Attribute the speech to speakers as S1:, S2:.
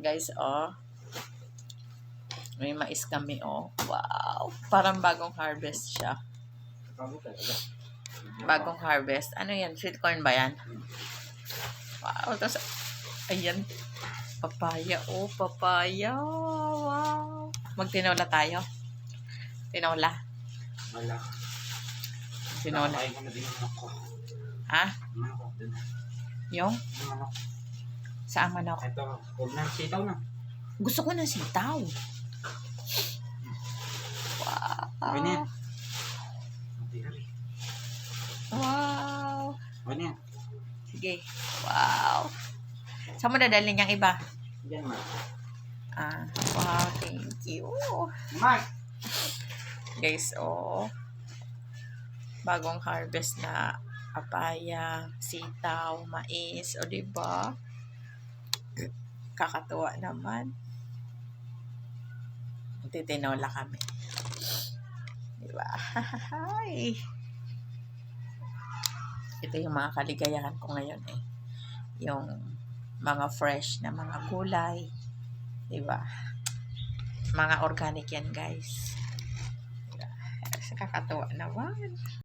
S1: Guys, oh. May mais kami, oh. Wow. Parang bagong harvest siya. Bagong harvest. Ano yan? Sweet corn ba yan? Wow. Tapos, ayan. Papaya. Oh, papaya. Wow. Magtinola tayo. Tinola.
S2: Wala.
S1: Tinola.
S2: Nakakain ko na din yung manok ko.
S1: Ha?
S2: Manok din.
S1: Yung?
S2: Yung manok.
S1: Saan manok?
S2: Ito, huwag na. Sitaw na.
S1: Gusto ko ng sitaw.
S2: Okay na yan.
S1: Wow. Wow.
S2: Okay na yan.
S1: Sige. Wow. Saan mo dadalhin yung iba?
S2: Yan, Mark.
S1: Ah, wow. Thank you.
S2: Mark!
S1: Guys, oh. Bagong harvest na papaya, sitaw, mais, o diba? Kakatuwa naman. Titinola kami. Diba? Hi! Ito yung mga kaligayahan ko ngayon eh. Yung mga fresh na mga gulay. Diba? Mga organic yan, guys. Diba? Kakatuwa naman.